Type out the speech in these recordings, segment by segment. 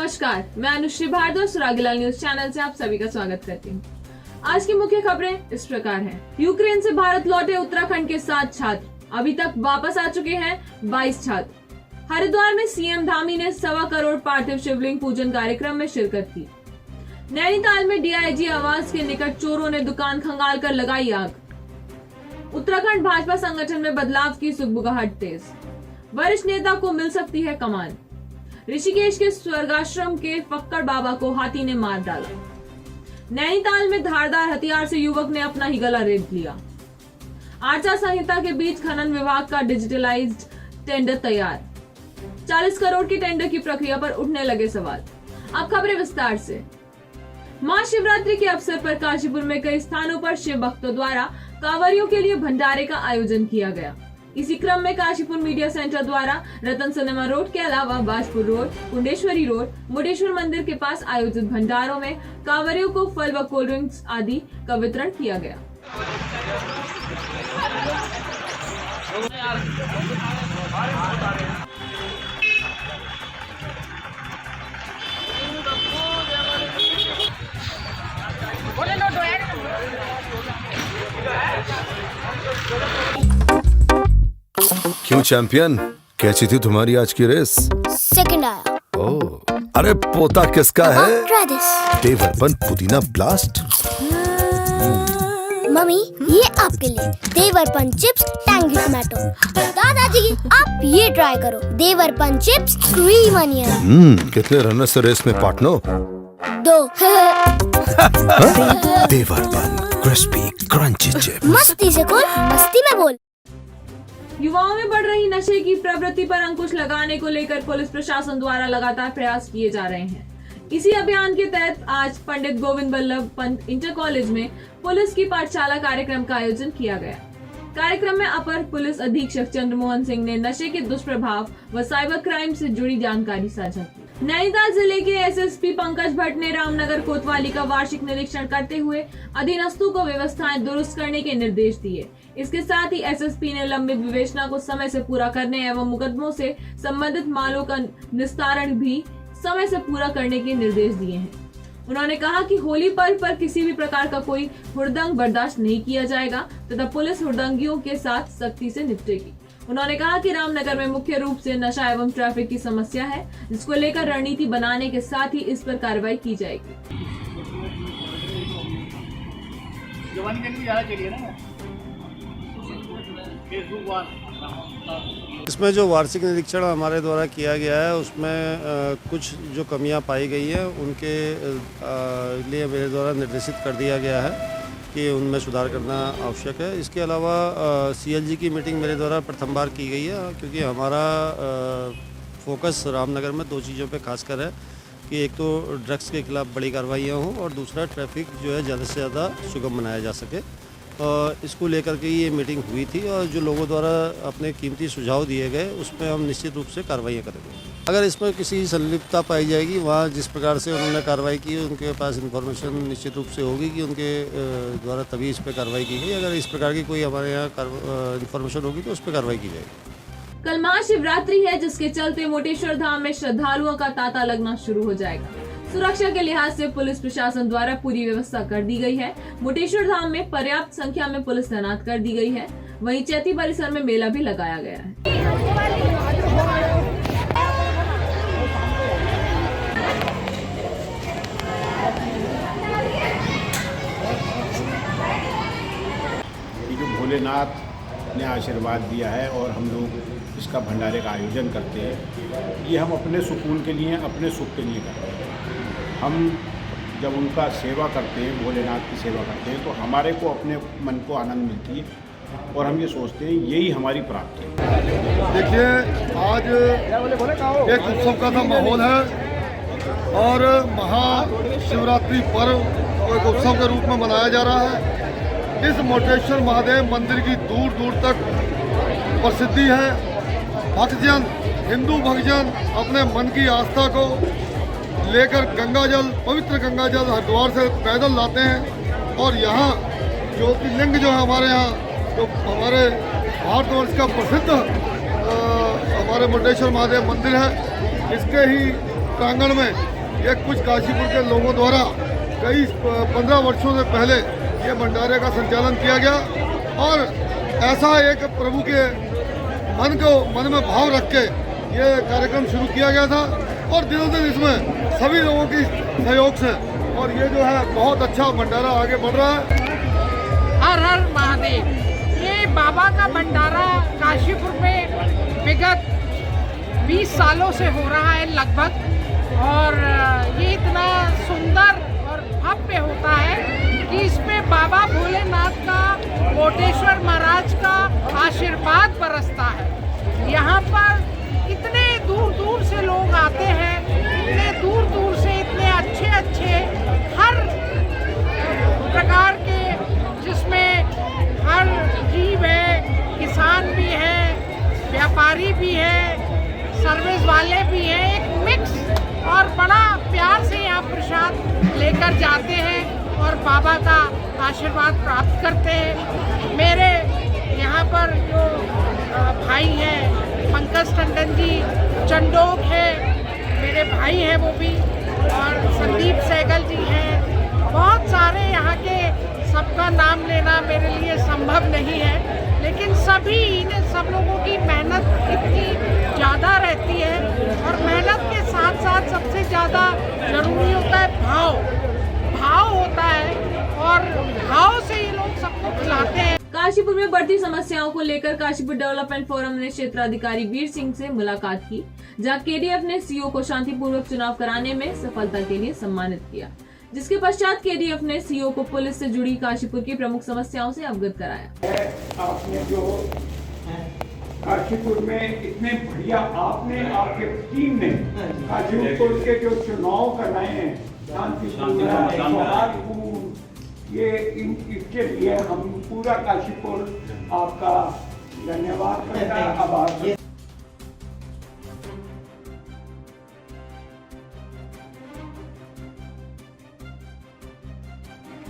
नमस्कार, मैं Anushree Bhardwaj सुरागीलाल news channel से आप सभी का स्वागत करती हूँ। आज की मुख्य खबरें इस प्रकार हैं। यूक्रेन से भारत लौटे उत्तराखंड के 7 छात्र, अभी तक वापस आ चुके हैं 22 छात्र। हरिद्वार में सीएम धामी ने 1.25 करोड़ पार्थिव शिवलिंग पूजन कार्यक्रम में शिरकत की। नैनीताल में डीआईजी आवास के निकट चोरों ने दुकान खंगाल कर लगाई आग। उत्तराखंड भाजपा संगठन में बदलाव की सुगबुगाहट तेज, वरिष्ठ नेता को मिल सकती है कमान। ऋषिकेश के स्वर्गाश्रम के फक्कड़ बाबा को हाथी ने मार डाला। नैनीताल में धारदार हथियार से युवक ने अपना ही गला रेत लिया। आचार संहिता के बीच खनन विभाग का डिजिटलाइज्ड टेंडर तैयार। 40 करोड़ की टेंडर की प्रक्रिया पर उठने लगे सवाल। अब खबरें विस्तार से। महाशिवरात्रि के अवसर पर काशीपुर में कई स्थानों पर शिव भक्तों द्वारा कांवरियों के लिए भंडारे का आयोजन किया गया। इसी क्रम में काशीपुर मीडिया सेंटर द्वारा रतन सिनेमा रोड के अलावा बाजपुर रोड, कुंडेश्वरी रोड, मुडेश्वर मंदिर के पास आयोजित भंडारों में कांवरियों को फल व कोल्ड ड्रिंक्स आदि का वितरण किया गया। क्यों चैंपियन, कैसी थी तुम्हारी आज की रेस? सेकंड आया। ओह, अरे पोता किसका है? Try this। देवरपन पुदीना ब्लास्ट। मम्मी ये आपके लिए देवरपन चिप्स टैंगी टमाटो। दादाजी आप ये ट्राई करो, देवरपन चिप्स क्रीम अनियन। कितने रनर से रेस में पार्टनर? 2। देवरपन क्रिस्पी क्रंची चिप्स। मस्ती से बोल, मस्ती में बोल। युवाओं में बढ़ रही नशे की प्रवृत्ति पर अंकुश लगाने को लेकर पुलिस प्रशासन द्वारा लगातार प्रयास किए जा रहे हैं। इसी अभियान के तहत आज पंडित गोविंद बल्लभ पंत इंटर कॉलेज में पुलिस की पाठशाला कार्यक्रम का आयोजन किया गया। कार्यक्रम में अपर पुलिस अधीक्षक चंद्रमोहन सिंह ने नशे के दुष्प्रभाव व साइबर क्राइम से जुड़ी जानकारी साझा की। नैनीताल जिले के एसएसपी पंकज भट्ट ने रामनगर कोतवाली का वार्षिक निरीक्षण करते हुए अधीनस्थों को व्यवस्थाएं दुरुस्त करने के निर्देश दिए। इसके साथ ही एसएसपी ने लंबित विवेचना को समय से पूरा करने एवं मुकदमों से संबंधित मालों का निस्तारण भी समय से पूरा करने के निर्देश दिए हैं। उन्होंने कहा कि होली पर्व पर किसी भी प्रकार का कोई हुड़दंग बर्दाश्त नहीं किया जाएगा तथा पुलिस हुड़दंगियों के साथ सख्ती से निपटेगी। उन्होंने कहा कि रामनगर में मुख्य रूप से नशा एवं ट्रैफिक की समस्या है, जिसको लेकर रणनीति बनाने के साथ ही इस पर कार्रवाई की जाएगी। इसमें जो वार्षिक निरीक्षण हमारे द्वारा किया गया है उसमें कुछ जो कमियां पाई गई हैं उनके लिए मेरे द्वारा निर्देशित कर दिया गया है कि उनमें सुधार करना आवश्यक है। इसके अलावा सीएलजी की मीटिंग मेरे द्वारा प्रथम बार की गई है, क्योंकि हमारा फोकस रामनगर में 2 चीज़ों पे खासकर है कि एक तो ड्रग्स के खिलाफ बड़ी कार्रवाइयाँ हों और दूसरा ट्रैफिक जो है ज़्यादा से ज़्यादा सुगम बनाया जा सके। इसको लेकर के ये मीटिंग हुई थी और जो लोगों द्वारा अपने कीमती सुझाव दिए गए उसमें हम निश्चित रूप से कार्रवाइयाँ करेंगे। अगर इसमें किसी संलिप्तता पाई जाएगी, वहाँ जिस प्रकार से उन्होंने कार्रवाई की उनके पास इन्फॉर्मेशन निश्चित रूप से होगी कि उनके द्वारा तभी इस पर कार्रवाई की गई। अगर इस प्रकार की कोई हमारे यहाँ इन्फॉर्मेशन होगी तो उस पर कार्रवाई की जाएगी। कल महाशिवरात्रि है, जिसके चलते मोटेश्वर धाम में श्रद्धालुओं का तांता लगना शुरू हो जाएगा। सुरक्षा के लिहाज से पुलिस प्रशासन द्वारा पूरी व्यवस्था कर दी गई है। मोटेश्वर धाम में पर्याप्त संख्या में पुलिस तैनात कर दी गई है। वहीं चैती परिसर में मेला भी लगाया गया है। जो भोलेनाथ ने आशीर्वाद दिया है और हम लोग इसका भंडारे का आयोजन करते हैं, ये हम अपने सुकून के लिए, अपने सुख के लिए करते हैं। हम जब उनका सेवा करते हैं, भोलेनाथ की सेवा करते हैं, तो हमारे को अपने मन को आनंद मिलती है और हम ये सोचते हैं यही हमारी प्राप्ति है। देखिए आज एक उत्सव का माहौल है और महाशिवरात्रि पर्व एक उत्सव के रूप में मनाया जा रहा है। इस मोटेश्वर महादेव मंदिर की दूर दूर तक प्रसिद्धि है। भक्तजन, हिंदू भक्तजन अपने मन की आस्था को लेकर गंगाजल, पवित्र गंगाजल हरिद्वार से पैदल लाते हैं और यहाँ ज्योतिर्लिंग जो है हमारे यहाँ, जो हमारे भारतवर्ष का प्रसिद्ध हमारे मुंडेश्वर महादेव मंदिर है, इसके ही प्रांगण में ये कुछ काशीपुर के लोगों द्वारा कई 15 वर्षों से पहले ये भंडारे का संचालन किया गया और ऐसा एक प्रभु के मन में भाव रख के ये कार्यक्रम शुरू किया गया था और दिनों दिन इसमें सभी लोगों की सहयोग से और ये जो है बहुत अच्छा भंडारा आगे बढ़ रहा है। हर हर महादेव। ये बाबा का भंडारा काशीपुर में विगत 20 सालों से हो रहा है लगभग और ये इतना सुंदर और भव्य होता है कि इसमें बाबा भोलेनाथ का, कोटेश्वर महाराज का आशीर्वाद बरसता है। यहाँ पर इतने दूर दूर से लोग आते हैं, इतने दूर दूर से इतने अच्छे अच्छे हर प्रकार के, जिसमें हर जीव है, किसान भी है, व्यापारी भी है, सर्विस वाले भी हैं, एक मिक्स और बड़ा प्यार से यहाँ प्रसाद लेकर जाते हैं और बाबा का आशीर्वाद प्राप्त करते हैं। मेरे यहाँ पर जो भाई हैं पंकज टंडन जी, चंडोक है, मेरे भाई हैं वो भी, और संदीप सहगल जी हैं, बहुत सारे यहाँ के, सबका नाम लेना मेरे लिए संभव नहीं है, लेकिन सब लोगों की मेहनत इतनी ज़्यादा रहती है और मेहनत के साथ साथ सबसे ज़्यादा ज़रूरी होता है भाव होता है और भाव से ये लोग सबको खिलाते हैं। काशीपुर में बढ़ती समस्याओं को लेकर काशीपुर डेवलपमेंट फोरम ने क्षेत्राधिकारी वीर सिंह से मुलाकात की, जहां केडीएफ ने सीओ को शांतिपूर्वक चुनाव कराने में सफलता के लिए सम्मानित किया, जिसके पश्चात केडीएफ ने सीओ को पुलिस से जुड़ी काशीपुर की प्रमुख समस्याओं से अवगत कराया। आपने जो काशीपुर में इतने बढ़िया आपने आपके टीम ने काशीपुर के जो चुनाव कराए हैं शांतिपूर्ण, ये इसके लिए हम पूरा काशीपुर आपका धन्यवाद करता है, आभार।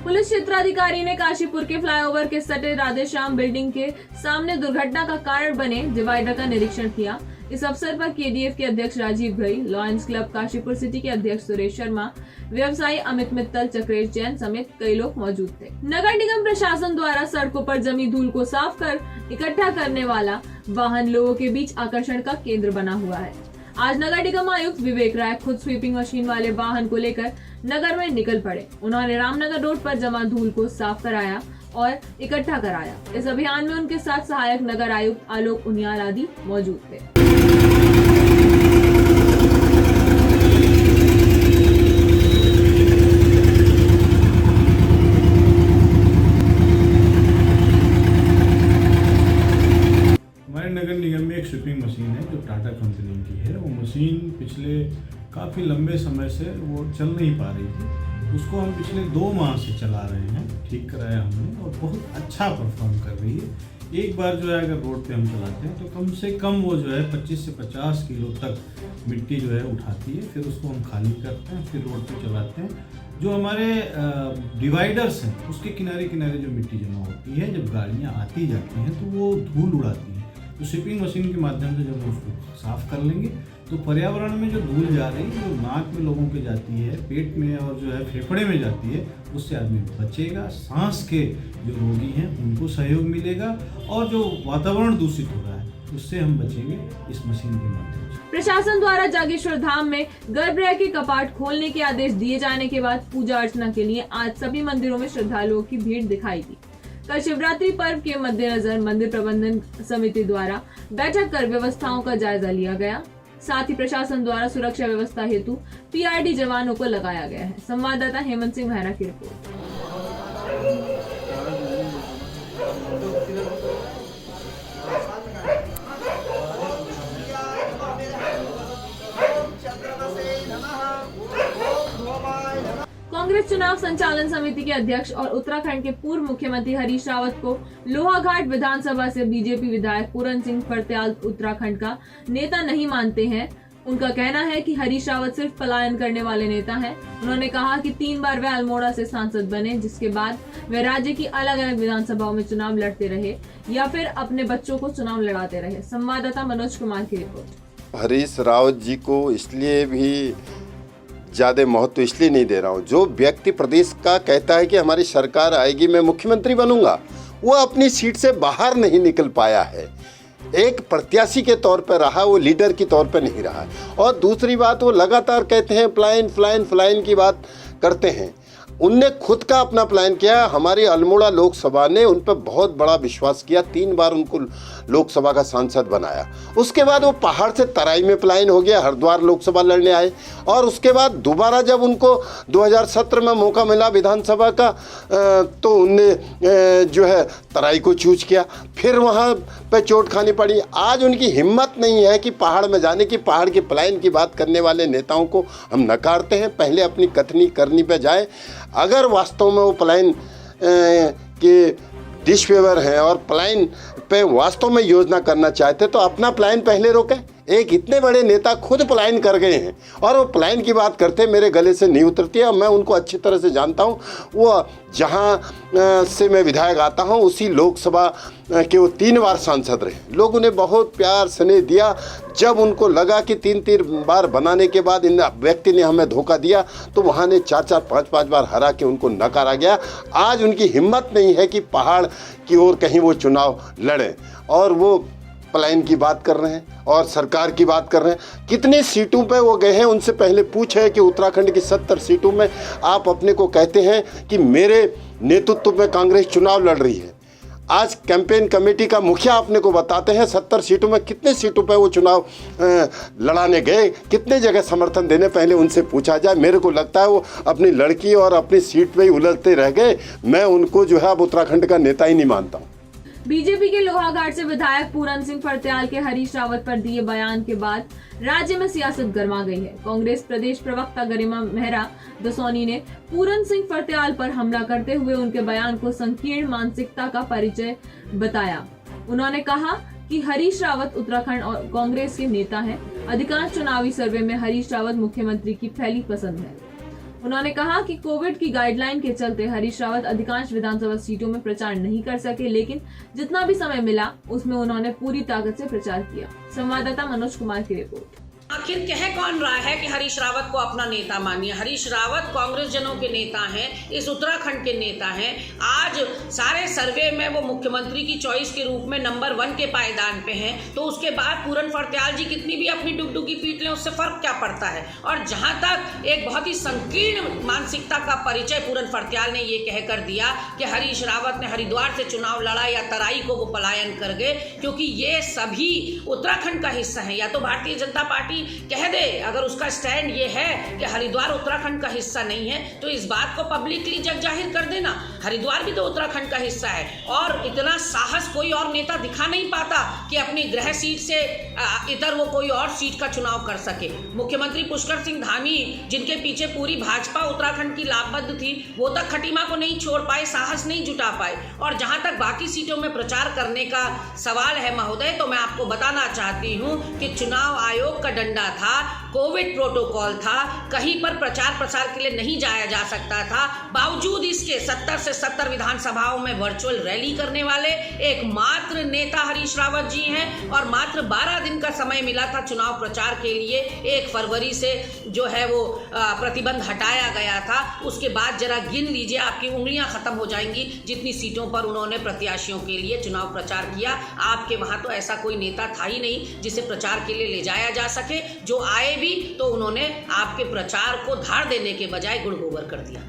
पुलिस क्षेत्राधिकारी ने काशीपुर के फ्लाईओवर के सटे राधेश्याम बिल्डिंग के सामने दुर्घटना का कारण बने डिवाइडर का निरीक्षण किया। इस अवसर पर केडीएफ के अध्यक्ष Rajiv Ghai, Lions club Kashipur city के अध्यक्ष सुरेश शर्मा, व्यवसायी अमित मित्तल, चक्रेश जैन समेत कई लोग मौजूद थे। नगर निगम प्रशासन द्वारा सड़कों पर जमी धूल को साफ कर इकट्ठा करने वाला वाहन लोगों के बीच आकर्षण का केंद्र बना हुआ है। आज नगर निगम आयुक्त विवेक राय खुद स्वीपिंग मशीन वाले वाहन को लेकर नगर में निकल पड़े। उन्होंने रामनगर रोड पर जमा धूल को साफ कराया और इकट्ठा कराया। इस अभियान में उनके साथ सहायक नगर आयुक्त आलोक उनियाल आदि मौजूद थे। नगर निगम में एक स्वीपिंग मशीन है जो टाटा कंपनी की है। वो मशीन पिछले काफ़ी लंबे समय से वो चल नहीं पा रही थी। उसको हम पिछले 2 माह से चला रहे हैं, ठीक कराया हमने और बहुत अच्छा परफॉर्म कर रही है। एक बार जो है अगर रोड पे हम चलाते हैं तो कम से कम वो जो है 25 से 50 किलो तक मिट्टी जो है उठाती है। फिर उसको हम खाली करते हैं, फिर रोड पे चलाते हैं। जो हमारे डिवाइडर्स हैं उसके किनारे किनारे जो मिट्टी जमा होती है, जब गाड़ियाँ आती जाती हैं तो वो धूल उड़ाती है। तो स्वीपिंग मशीन के माध्यम से जब हम उसको साफ कर लेंगे तो पर्यावरण में जो धूल जा रही है, जो नाक में लोगों के जाती है, पेट में और जो है फेफड़े में जाती है, उससे आदमी बचेगा। सांस के जो रोगी हैं उनको सहयोग मिलेगा और जो वातावरण दूषित हो रहा है उससे हम बचेंगे इस मशीन के माध्यम से। प्रशासन द्वारा जागेश्वर धाम में गर्भगृह के कपाट खोलने के आदेश दिए जाने के बाद पूजा अर्चना के लिए आज सभी मंदिरों में श्रद्धालुओं की भीड़ दिखाई दी। कल शिवरात्रि पर्व के मद्देनजर मंदिर प्रबंधन समिति द्वारा बैठक कर व्यवस्थाओं का जायजा लिया गया। साथ ही प्रशासन द्वारा सुरक्षा व्यवस्था हेतु पीआरडी जवानों को लगाया गया है। संवाददाता हेमंत सिंह मेहरा की रिपोर्ट। कांग्रेस चुनाव संचालन समिति के अध्यक्ष और उत्तराखंड के पूर्व मुख्यमंत्री हरीश रावत को लोहाघाट विधानसभा से बीजेपी विधायक पूरन सिंह फर्त्याल उत्तराखंड का नेता नहीं मानते हैं। उनका कहना है कि हरीश रावत सिर्फ पलायन करने वाले नेता हैं। उन्होंने कहा कि 3 बार वे अल्मोड़ा से सांसद बने, जिसके बाद वे राज्य की अलग अलग विधानसभाओं में चुनाव लड़ते रहे या फिर अपने बच्चों को चुनाव लड़ाते रहे। संवाददाता मनोज कुमार की रिपोर्ट। हरीश रावत जी को इसलिए भी ज़्यादा महत्व इसलिए नहीं दे रहा हूँ। जो व्यक्ति प्रदेश का कहता है कि हमारी सरकार आएगी, मैं मुख्यमंत्री बनूंगा, वो अपनी सीट से बाहर नहीं निकल पाया है। एक प्रत्याशी के तौर पर रहा, वो लीडर के तौर पर नहीं रहा। और दूसरी बात, वो लगातार कहते हैं फ्लाइन की बात करते हैं। उनने खुद का अपना प्लान किया। हमारी अल्मोड़ा लोकसभा ने उन पर बहुत बड़ा विश्वास किया, 3 बार उनको लोकसभा का सांसद बनाया। उसके बाद वो पहाड़ से तराई में पलायन हो गया, हरिद्वार लोकसभा लड़ने आए। और उसके बाद दोबारा जब उनको 2017 में मौका मिला विधानसभा का, तो उनने जो है तराई को चूज किया, फिर वहाँ पे चोट खानी पड़ी। आज उनकी हिम्मत नहीं है कि पहाड़ में जाने की, पहाड़ के पलायन की बात करने वाले नेताओं को हम नकारते हैं। पहले अपनी कथनी करनी पे जाए। अगर वास्तव में वो पलायन के डिसफेवर हैं और पलायन पे वास्तव में योजना करना चाहते, तो अपना पलायन पहले रोकें। एक इतने बड़े नेता खुद पलायन कर गए हैं और वो पलायन की बात करते मेरे गले से नहीं उतरती है। मैं उनको अच्छी तरह से जानता हूँ। वो जहाँ से मैं विधायक आता हूँ, उसी लोकसभा के वो 3 बार सांसद रहे। लोग उन्हें बहुत प्यार स्नेह दिया। जब उनको लगा कि 3 बार बनाने के बाद इन व्यक्ति ने हमें धोखा दिया, तो वहाँ ने 4 5 बार हरा के उनको नकारा गया। आज उनकी हिम्मत नहीं है कि पहाड़ की ओर कहीं वो चुनाव लड़ें, और वो पलायन की बात कर रहे हैं और सरकार की बात कर रहे हैं। कितने सीटों पे वो गए हैं, उनसे पहले पूछे कि उत्तराखंड की 70 सीटों में आप अपने को कहते हैं कि मेरे नेतृत्व में कांग्रेस चुनाव लड़ रही है। आज कैंपेन कमेटी का मुखिया अपने को बताते हैं 70 सीटों में कितने सीटों पे वो चुनाव लड़ाने गए, कितने जगह समर्थन देने, पहले उनसे पूछा जाए। मेरे को लगता है वो अपनी लड़की और अपनी सीट पे ही उलझते रह गए। मैं उनको जो है अब उत्तराखंड का नेता ही नहीं मानता हूँ। बीजेपी के लोहाघाट से विधायक पूरन सिंह फर्त्याल के हरीश रावत पर दिए बयान के बाद राज्य में सियासत गर्मा गई है। कांग्रेस प्रदेश प्रवक्ता गरिमा मेहरा दसौनी ने पूरन सिंह फर्त्याल पर हमला करते हुए उनके बयान को संकीर्ण मानसिकता का परिचय बताया। उन्होंने कहा कि हरीश रावत उत्तराखंड और कांग्रेस के नेता हैं। अधिकांश चुनावी सर्वे में हरीश रावत मुख्यमंत्री की पहली पसंद है। उन्होंने कहा कि कोविड की गाइडलाइन के चलते हरीश रावत अधिकांश विधानसभा सीटों में प्रचार नहीं कर सके, लेकिन जितना भी समय मिला उसमें उन्होंने पूरी ताकत से प्रचार किया। संवाददाता मनोज कुमार की रिपोर्ट। आखिर कह कौन रहा है कि हरीश रावत को अपना नेता मानिए? हरीश रावत कांग्रेस जनों के नेता हैं, इस उत्तराखंड के नेता हैं। आज सारे सर्वे में वो मुख्यमंत्री की चॉइस के रूप में नंबर 1 के पायदान पे हैं। तो उसके बाद पूरन फर्त्याल जी कितनी भी अपनी डुगडुगी पीट लें, उससे फर्क क्या पड़ता है? और जहां तक एक बहुत ही संकीर्ण मानसिकता का परिचय पूरन फर्त्याल ने ये कहकर दिया कि हरीश रावत ने हरिद्वार से चुनाव लड़ा या तराई को वो पलायन कर गए, क्योंकि ये सभी उत्तराखंड का हिस्सा है। या तो भारतीय जनता पार्टी कह दे, अगर उसका स्टैंड ये है कि हरिद्वार उत्तराखंड का हिस्सा नहीं है, तो इस बात को पब्लिकली जग जाहिर कर देना। हरिद्वार भी तो उत्तराखंड का हिस्सा है। और इतना साहस कोई और नेता दिखा नहीं पाता कि अपनी गृह सीट से इधर वो कोई और सीट का चुनाव कर सके। मुख्यमंत्री पुष्कर सिंह धामी, जिनके पीछे पूरी भाजपा उत्तराखंड की लाभबद्ध थी, वो तक खटीमा को नहीं छोड़ पाए, साहस नहीं जुटा पाए। और जहां तक बाकी सीटों में प्रचार करने का सवाल है महोदय, तो मैं आपको बताना चाहती हूं कि चुनाव आयोग का डंडा था, कोविड प्रोटोकॉल था, कहीं पर प्रचार प्रसार के लिए नहीं जाया जा सकता था। बावजूद इसके 70 से 70 विधानसभाओं में वर्चुअल रैली करने वाले एकमात्र नेता हरीश रावत जी हैं। और मात्र 12 दिन का समय मिला था चुनाव प्रचार के लिए। 1 फरवरी से जो है वो प्रतिबंध हटाया गया था। उसके बाद जरा गिन लीजिए, आपकी उंगलियां खत्म हो जाएंगी जितनी सीटों पर उन्होंने प्रत्याशियों के लिए चुनाव प्रचार किया। आपके वहां तो ऐसा कोई नेता था ही नहीं जिसे प्रचार के लिए ले जाया जा सके। जो आए भी तो उन्होंने आपके प्रचार को धार देने के बजाय गुड़ गोबर कर दिया।